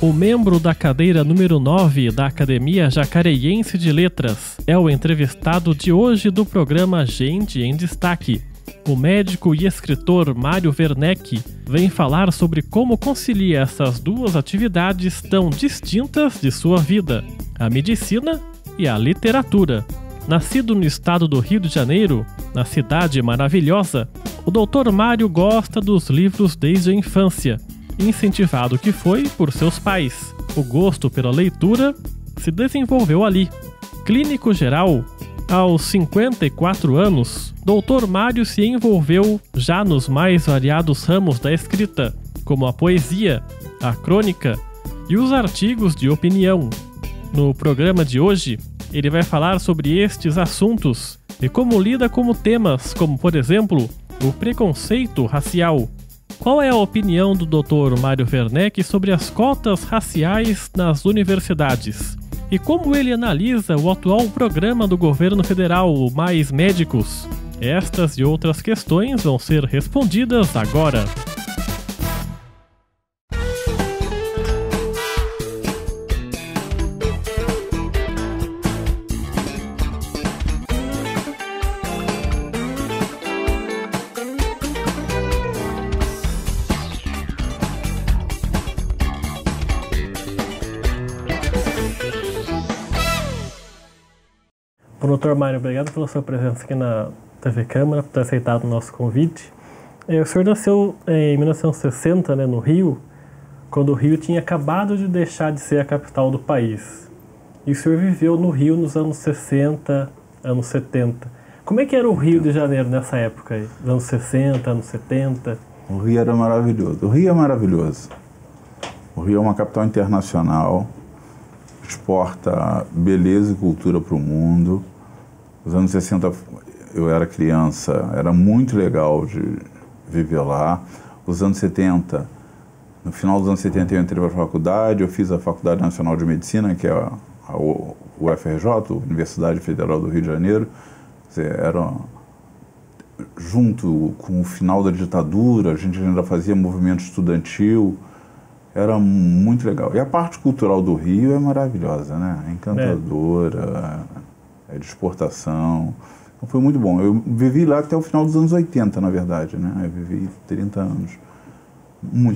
O membro da cadeira número 9 da Academia Jacareiense de Letras é o entrevistado de hoje do programa Gente em Destaque. O médico e escritor Mário Werneck vem falar sobre como concilia essas duas atividades tão distintas de sua vida, a medicina e a literatura. Nascido no estado do Rio de Janeiro, na cidade maravilhosa, o Dr. Mário gosta dos livros desde a infância, incentivado que foi por seus pais. O gosto pela leitura se desenvolveu ali. Clínico geral, aos 54 anos, Dr. Mário se envolveu já nos mais variados ramos da escrita, como a poesia, a crônica e os artigos de opinião. No programa de hoje, ele vai falar sobre estes assuntos e como lida com temas como, por exemplo, o preconceito racial. Qual é a opinião do Dr. Mário Werneck sobre as cotas raciais nas universidades? E como ele analisa o atual programa do governo federal, o Mais Médicos? Estas e outras questões vão ser respondidas agora. Doutor Mário, obrigado pela sua presença aqui na TV Câmara, por ter aceitado o nosso convite. O senhor nasceu em 1960, no Rio, quando o Rio tinha acabado de deixar de ser a capital do país. E o senhor viveu no Rio nos anos 60, anos 70. Como é que era o Rio de Janeiro nessa época aí? Nos anos 60, anos 70? O Rio era maravilhoso. O Rio é maravilhoso. O Rio é uma capital internacional, exporta beleza e cultura para o mundo. Os anos 60, eu era criança, era muito legal de viver lá. Os anos 70, no final dos anos 70 eu entrei para a faculdade, eu fiz a Faculdade Nacional de Medicina, que é a UFRJ, Universidade Federal do Rio de Janeiro. Era junto com o final da ditadura, a gente ainda fazia movimento estudantil, era muito legal. E a parte cultural do Rio é maravilhosa, né? É encantadora, é de exportação. Então foi muito bom. Eu vivi lá até o final dos anos 80, na verdade, né? Eu vivi 30 anos.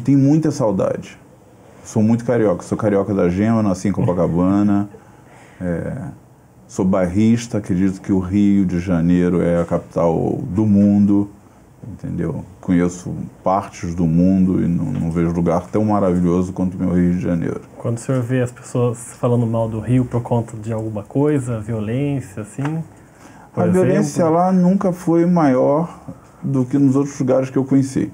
Tenho muita saudade. Sou muito carioca. Sou carioca da Gema, nasci em Copacabana. Sou bairrista, acredito que o Rio de Janeiro é a capital do mundo. Entendeu? Conheço partes do mundo e não vejo lugar tão maravilhoso quanto o meu Rio de Janeiro. Quando o senhor vê as pessoas falando mal do Rio por conta de alguma coisa, violência, assim? A violência lá nunca foi maior do que nos outros lugares que eu conheci.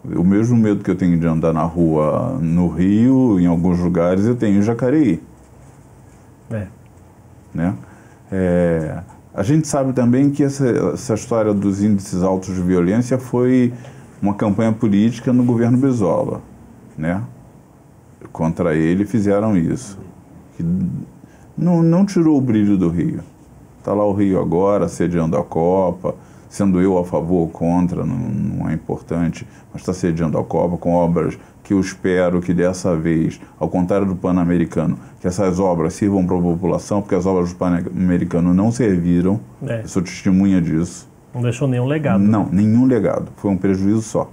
O mesmo medo que eu tenho de andar na rua no Rio, em alguns lugares, eu tenho em Jacareí. Né? A gente sabe também que essa história dos índices altos de violência foi uma campanha política no governo Brizola, né? Contra ele fizeram isso. Que não tirou o brilho do Rio. Está lá o Rio agora, sediando a Copa, sendo eu a favor ou contra, não é importante, mas está sediando a Copa com obras que eu espero que dessa vez, ao contrário do Pan-Americano, que essas obras sirvam para a população, porque as obras do Pan-Americano não serviram, eu sou testemunha disso. Não deixou nenhum legado. Não, nenhum legado, foi um prejuízo só.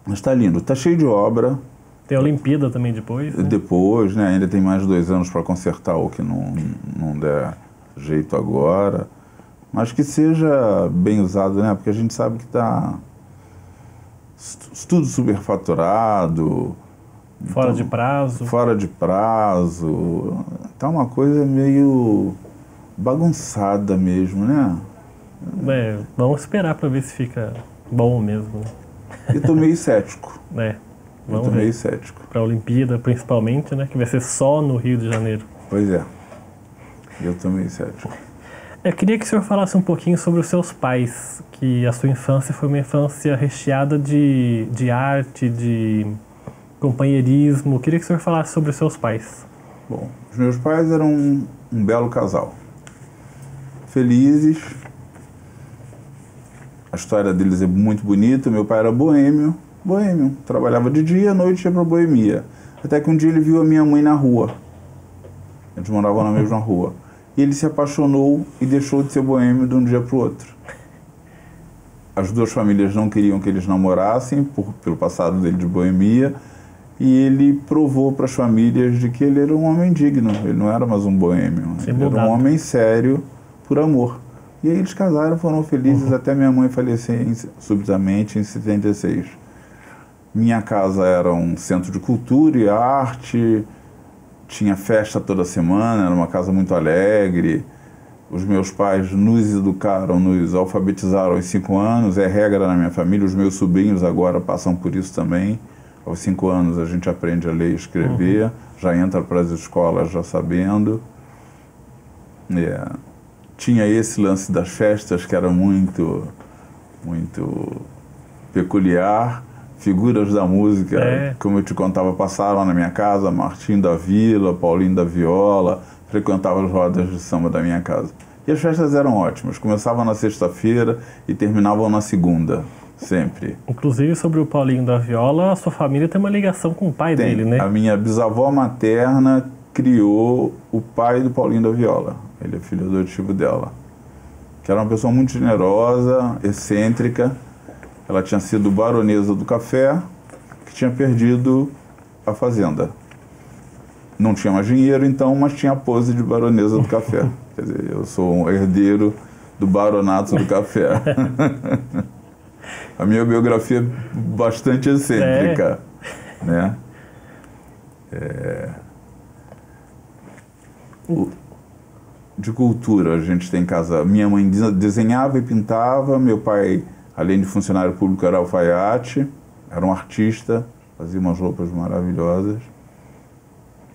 Mas está lindo, está cheio de obra. Tem a Olimpíada também depois, né? Depois, né, ainda tem mais 2 anos para consertar o que não der jeito agora. Mas que seja bem usado, né, porque a gente sabe que está tudo superfaturado. Fora de prazo. Fora de prazo. Tá uma coisa meio bagunçada mesmo, né? Vamos esperar para ver se fica bom mesmo. Eu tô meio cético. Vamos ver. Meio cético. Para a Olimpíada, principalmente, né? Que vai ser só no Rio de Janeiro. Pois é. Eu tô meio cético. Eu queria que o senhor falasse um pouquinho sobre os seus pais, que a sua infância foi uma infância recheada de arte, de companheirismo. Eu queria que o senhor falasse sobre os seus pais. Bom, os meus pais eram um belo casal. Felizes. A história deles é muito bonita. Meu pai era boêmio, boêmio. Trabalhava de dia, à noite ia para boemia. Até que um dia ele viu a minha mãe na rua. Eles moravam na mesma rua. E ele se apaixonou e deixou de ser boêmio de um dia para o outro. As duas famílias não queriam que eles namorassem, pelo passado dele de boemia, e ele provou para as famílias de que ele era um homem digno, ele não era mais um boêmio, ele era um homem sério por amor. E aí eles casaram, foram felizes, até minha mãe falecer subitamente em 76. Minha casa era um centro de cultura e arte, tinha festa toda semana, era uma casa muito alegre. Os meus pais nos educaram, nos alfabetizaram aos 5 anos, é regra na minha família, os meus sobrinhos agora passam por isso também. Aos 5 anos a gente aprende a ler e escrever, já entra para as escolas já sabendo. Tinha esse lance das festas que era muito peculiar. Figuras da música, como eu te contava, passaram na minha casa, Martim da Vila, Paulinho da Viola, frequentavam as rodas de samba da minha casa. E as festas eram ótimas, começavam na sexta-feira e terminavam na segunda, sempre. Inclusive, sobre o Paulinho da Viola, a sua família tem uma ligação com o pai dele, né? A minha bisavó materna criou o pai do Paulinho da Viola, ele é filho adotivo dela, que era uma pessoa muito generosa, excêntrica. Ela tinha sido baronesa do café, que tinha perdido a fazenda. Não tinha mais dinheiro, então, mas tinha a pose de baronesa do café. Quer dizer, eu sou um herdeiro do baronato do café. A minha biografia é bastante excêntrica, né? De cultura, a gente tem casa... Minha mãe desenhava e pintava, meu pai... Além de funcionário público, era alfaiate, era um artista, fazia umas roupas maravilhosas.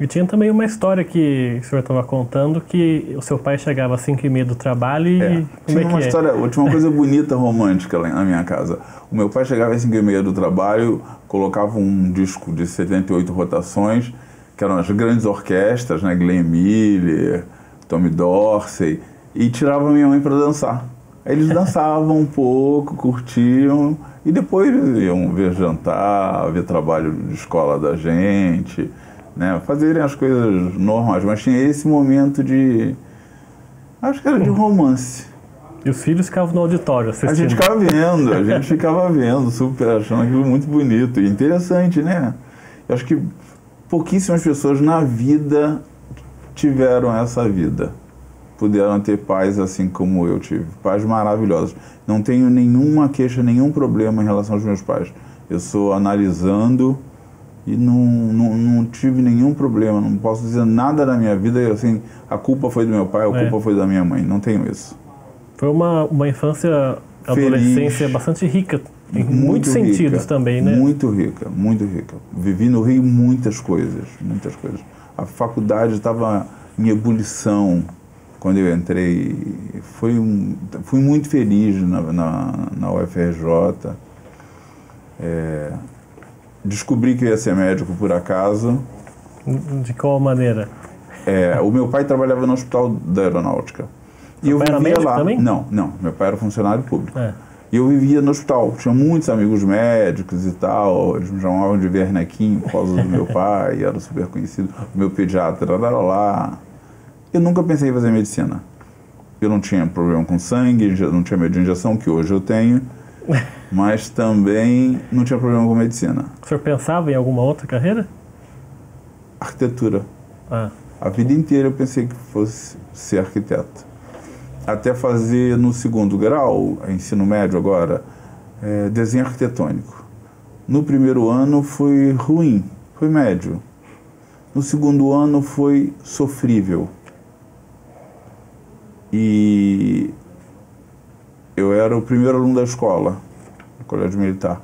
E tinha também uma história que o senhor estava contando, que o seu pai chegava às 5h30 do trabalho e... Tinha uma história, tinha uma coisa bonita, romântica lá na minha casa. O meu pai chegava às 5h30 do trabalho, colocava um disco de 78 rotações, que eram as grandes orquestras, né, Glenn Miller, Tommy Dorsey, e tirava minha mãe para dançar. Aí eles dançavam um pouco, curtiam, e depois iam ver jantar, ver trabalho de escola da gente, né, fazerem as coisas normais. Mas tinha esse momento de... acho que era de romance. E os filhos ficavam no auditório assistindo? A gente ficava vendo, super achando aquilo muito bonito e interessante, né? Eu acho que pouquíssimas pessoas na vida tiveram essa vida. Puderam ter pais assim como eu tive, pais maravilhosos. Não tenho nenhuma queixa, nenhum problema em relação aos meus pais. Eu sou analisando e não tive nenhum problema, não posso dizer nada da minha vida, assim, a culpa foi do meu pai, a culpa foi da minha mãe, não tenho isso. Foi uma infância, adolescência bastante rica, em muitos sentidos também, né? Muito rica, muito rica. Vivi no Rio muitas coisas, muitas coisas. A faculdade estava em ebulição. Quando eu entrei, fui muito feliz na UFRJ. Descobri que eu ia ser médico por acaso. De qual maneira? O meu pai trabalhava no Hospital da Aeronáutica. E eu vivia vivia lá. Também? Não, meu pai era funcionário público. E eu vivia no hospital. Tinha muitos amigos médicos e tal. Eles me chamavam de Wernequinho por causa do meu pai, era super conhecido. O meu pediatra era lá. Eu nunca pensei em fazer medicina. Eu não tinha problema com sangue, não tinha medo de injeção, que hoje eu tenho, mas também não tinha problema com medicina. O senhor pensava em alguma outra carreira? Arquitetura. A vida inteira eu pensei que fosse ser arquiteto. Até fazer no 2º grau, ensino médio agora, desenho arquitetônico. No 1º ano foi ruim, foi médio. No 2º ano foi sofrível. E eu era o primeiro aluno da escola, do colégio militar.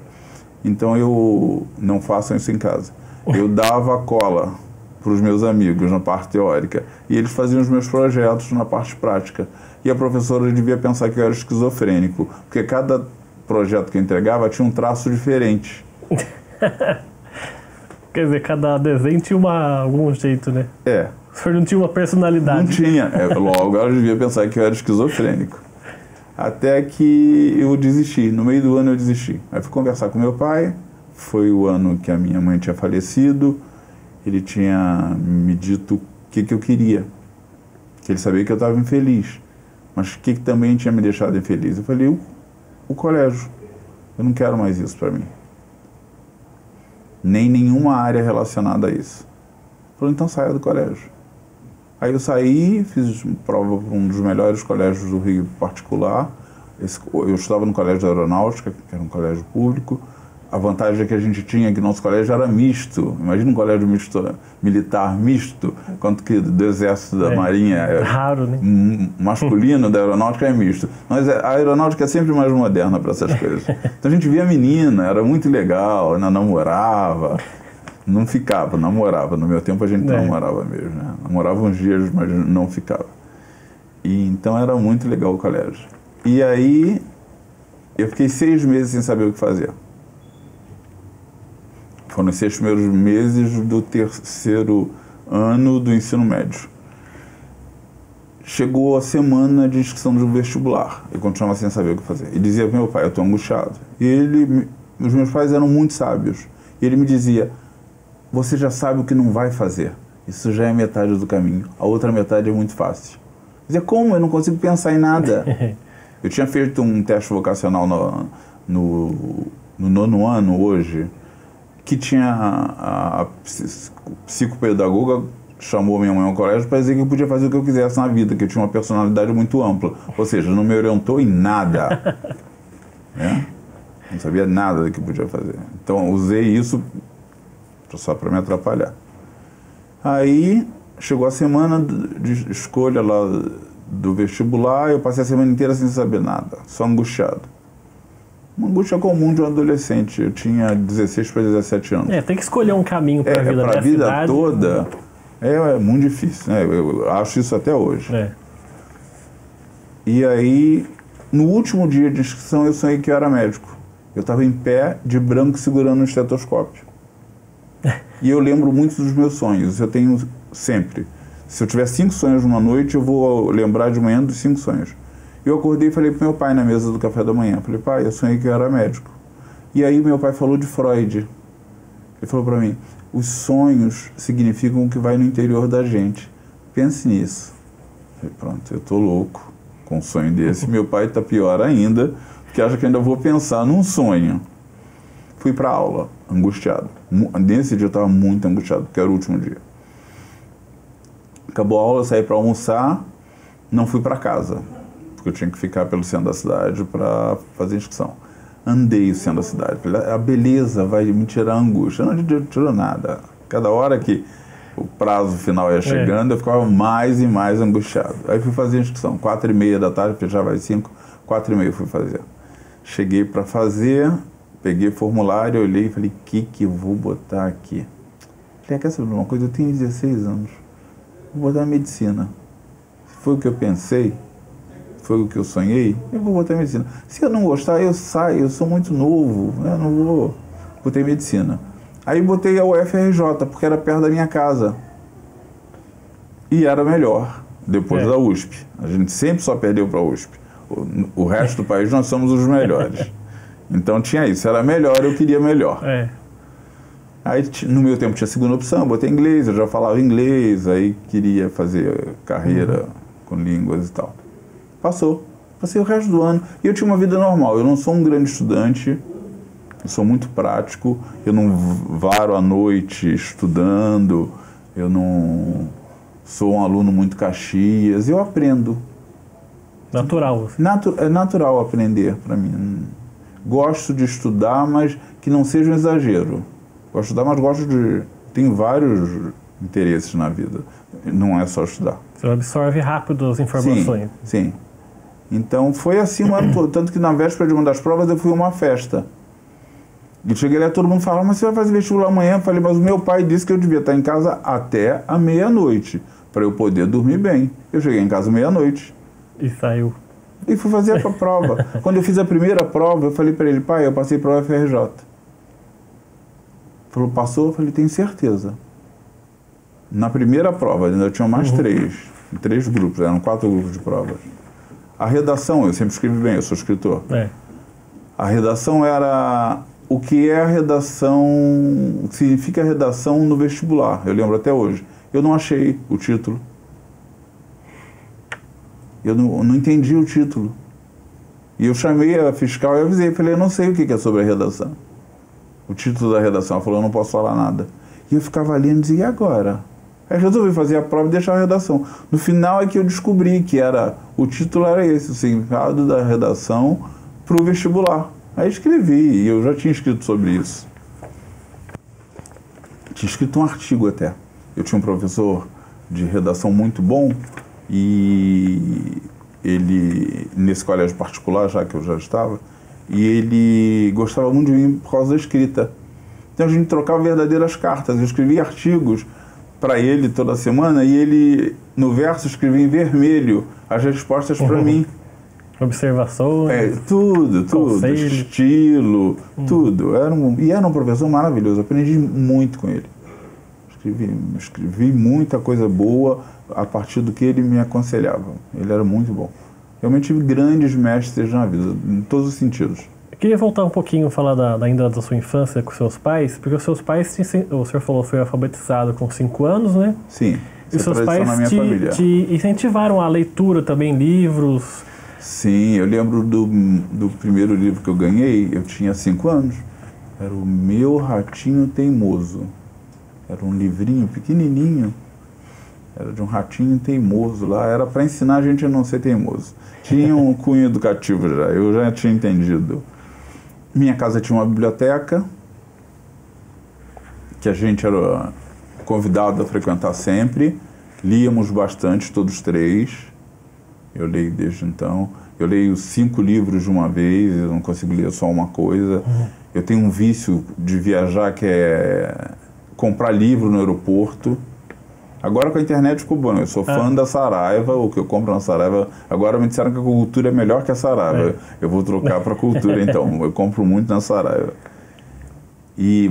Então eu não faço isso em casa. Eu dava cola para os meus amigos na parte teórica e eles faziam os meus projetos na parte prática. E a professora devia pensar que eu era esquizofrênico, porque cada projeto que eu entregava tinha um traço diferente. Quer dizer, cada desenho tinha algum jeito, né? O senhor não tinha uma personalidade. Não tinha. Logo, ela devia pensar que eu era esquizofrênico. Até que eu desisti. No meio do ano eu desisti. Aí fui conversar com meu pai, foi o ano que a minha mãe tinha falecido. Ele tinha me dito o que eu queria. Que ele sabia que eu estava infeliz. Mas o que também tinha me deixado infeliz? Eu falei, o colégio. Eu não quero mais isso para mim. Nem nenhuma área relacionada a isso. Ele falou, então saia do colégio. Aí eu saí, fiz prova para um dos melhores colégios do Rio particular. Eu estudava no colégio da Aeronáutica, que era um colégio público. A vantagem é que a gente tinha que nosso colégio era misto. Imagina um colégio misto, militar misto, quanto que do Exército, da Marinha é raro, né? Masculino, da Aeronáutica é misto. Mas a Aeronáutica é sempre mais moderna para essas coisas. Então a gente via menina, era muito legal, namorava. Não ficava, namorava. No meu tempo a gente namorava mesmo, né? Namorava uns dias, mas não ficava. E então era muito legal o colégio. E aí eu fiquei 6 meses sem saber o que fazer. Foram os 6 primeiros meses do 3º ano do ensino médio. Chegou a semana de inscrição do vestibular. Eu continuava sem saber o que fazer. E dizia para meu pai, eu estou angustiado. E os meus pais eram muito sábios. E ele me dizia, você já sabe o que não vai fazer. Isso já é metade do caminho. A outra metade é muito fácil. Eu dizia, como? Eu não consigo pensar em nada. Eu tinha feito um teste vocacional no 9º ano, hoje, que tinha a psicopedagoga chamou minha mãe ao colégio para dizer que eu podia fazer o que eu quisesse na vida, que eu tinha uma personalidade muito ampla. Ou seja, não me orientou em nada. Né? Não sabia nada do que podia fazer. Então, usei isso só para me atrapalhar. Aí, chegou a semana de escolha lá do vestibular, eu passei a semana inteira sem saber nada, só angustiado. Uma angústia comum de um adolescente. Eu tinha 16 para 17 anos. Tem que escolher um caminho para a vida dessa vida cidade, toda é muito difícil, né? Eu acho isso até hoje. E aí, no último dia de inscrição, eu sonhei que eu era médico. Eu estava em pé, de branco, segurando um estetoscópio. E eu lembro muito dos meus sonhos. Eu tenho sempre. Se eu tiver 5 sonhos numa noite, eu vou lembrar de manhã dos 5 sonhos. Eu acordei e falei pro meu pai na mesa do café da manhã. Falei, pai, eu sonhei que eu era médico. E aí meu pai falou de Freud. Ele falou para mim, os sonhos significam o que vai no interior da gente. Pense nisso. Eu falei, pronto, eu tô louco com um sonho desse. Meu pai tá pior ainda, porque acha que ainda vou pensar num sonho. Fui para aula, angustiado. Nesse dia eu estava muito angustiado, porque era o último dia. Acabou a aula, eu saí para almoçar, não fui para casa, porque eu tinha que ficar pelo centro da cidade para fazer inscrição. Andei o centro da cidade, falei, a beleza vai me tirar a angústia. Não tirou nada. Cada hora que o prazo final ia chegando, eu ficava mais e mais angustiado. Aí fui fazer a inscrição, 4h30 da tarde, fechava às 5, 4h30 fui fazer. Cheguei para fazer, peguei o formulário, olhei e falei, o que eu vou botar aqui? Falei, quer saber uma coisa? Eu tenho 16 anos. Vou botar medicina. Se foi o que eu pensei, foi o que eu sonhei, eu vou botar medicina. Se eu não gostar, eu saio, eu sou muito novo, né? Eu não vou. Botei medicina. Aí botei a UFRJ, porque era perto da minha casa. E era melhor, depois da USP. A gente sempre só perdeu para a USP. O resto do país nós somos os melhores. Então tinha isso, era melhor, eu queria melhor. Aí no meu tempo tinha segunda opção, botei inglês, eu já falava inglês, aí queria fazer carreira com línguas e tal. Passei o resto do ano e eu tinha uma vida normal. Eu não sou um grande estudante, eu sou muito prático, eu não varo à noite estudando, eu não sou um aluno muito Caxias, eu aprendo. Natural. É natural aprender para mim. Gosto de estudar, mas que não seja um exagero. Gosto de estudar, mas gosto de... Tenho vários interesses na vida, não é só estudar. Você absorve rápido as informações. Sim. Então foi assim o ano todo, tanto que na véspera de uma das provas eu fui a uma festa. E cheguei lá, todo mundo falava, mas você vai fazer vestibular amanhã? Eu falei, mas o meu pai disse que eu devia estar em casa até a meia-noite, para eu poder dormir bem. Eu cheguei em casa meia-noite. E saiu. E fui fazer a prova. Quando eu fiz a primeira prova, eu falei para ele, pai, eu passei para o UFRJ. Ele falou, passou? Eu falei, tenho certeza. Na primeira prova, ainda tinham mais 3 grupos, eram 4 grupos de provas. A redação, eu sempre escrevi bem, eu sou escritor. A redação era o que é a redação, o que significa a redação no vestibular. Eu lembro até hoje. Eu não achei o título. Eu não entendi o título. E eu chamei a fiscal e avisei. Falei, eu não sei o que é sobre a redação. O título da redação. Ela falou, eu não posso falar nada. E eu ficava ali e dizia, e agora? Aí resolvi fazer a prova e deixar a redação. No final é que eu descobri que o título era esse, o significado da redação para o vestibular. Aí escrevi, e eu já tinha escrito sobre isso. Tinha escrito um artigo até. Eu tinha um professor de redação muito bom, e ele, nesse colégio particular, já que eu já estava, e ele gostava muito de mim por causa da escrita. Então a gente trocava verdadeiras cartas. Eu escrevia artigos para ele toda semana, e ele, no verso, escrevia em vermelho as respostas para mim. Observações. Tudo. Conselho. Estilo, tudo. Era um professor maravilhoso. Aprendi muito com ele. Escrevi muita coisa boa a partir do que ele me aconselhava. Ele era muito bom. Realmente tive grandes mestres na vida, em todos os sentidos. Eu queria voltar um pouquinho, falar ainda da sua infância com seus pais, porque os seus pais, o senhor falou, foi alfabetizado com 5 anos, né? Sim. E os seus pais te incentivaram a leitura também, livros? Sim, eu lembro do primeiro livro que eu ganhei, eu tinha 5 anos. Era o Meu Ratinho Teimoso. Era um livrinho pequenininho. Era de um ratinho teimoso lá. Era para ensinar a gente a não ser teimoso. Tinha um cunho educativo já. Eu já tinha entendido. Minha casa tinha uma biblioteca que a gente era convidado a frequentar sempre. Líamos bastante, todos 3. Eu leio desde então. Eu leio 5 livros de uma vez. Eu não consigo ler só uma coisa. Eu tenho um vício de viajar que é comprar livro no aeroporto. Agora com a internet ficou bom. Eu sou fã da Saraiva, o que eu compro na Saraiva. Agora me disseram que a Cultura é melhor que a Saraiva. Eu vou trocar para a Cultura então. Eu compro muito na Saraiva.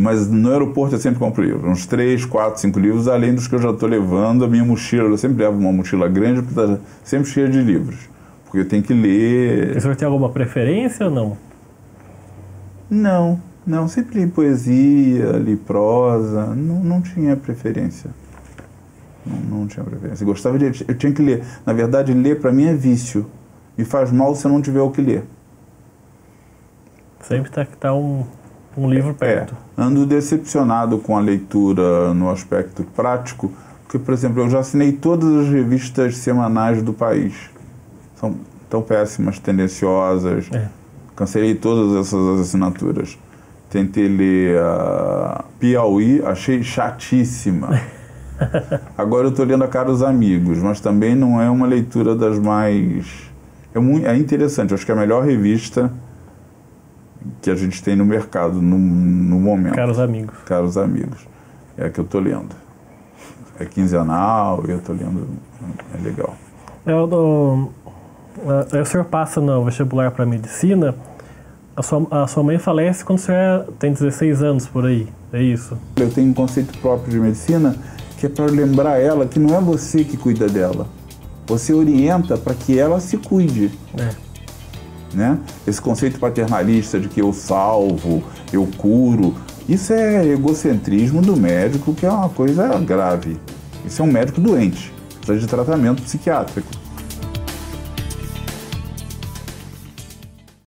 Mas no aeroporto eu sempre compro livros. Uns 3, 4, 5 livros, além dos que eu já estou levando. A minha mochila, eu sempre levo uma mochila grande, porque está sempre cheia de livros. Porque eu tenho que ler. E o senhor tem alguma preferência ou não? Não, sempre li poesia, li prosa, não tinha preferência. Não tinha preferência. Eu tinha que ler. Na verdade, ler para mim é vício. Me faz mal se eu não tiver o que ler. Sempre tá um livro perto. Ando decepcionado com a leitura no aspecto prático, porque, por exemplo, eu já assinei todas as revistas semanais do país. São tão péssimas, tendenciosas. Cancelei todas essas assinaturas. Tentei ler a Piauí, achei chatíssima. Agora eu estou lendo a Caros Amigos, mas também não é uma leitura das mais... É interessante, acho que é a melhor revista que a gente tem no mercado no momento. Caros Amigos. Caros Amigos. É a que eu estou lendo. É quinzenal e eu estou lendo. É legal. O senhor passa no vestibular para medicina. A sua mãe falece quando o senhor tem 16 anos por aí, é isso? Eu tenho um conceito próprio de medicina que é para lembrar ela que não é você que cuida dela. Você orienta para que ela se cuide. Né? Esse conceito paternalista de que eu salvo, eu curo, isso é egocentrismo do médico, que é uma coisa grave. Isso é um médico doente, precisa de tratamento psiquiátrico.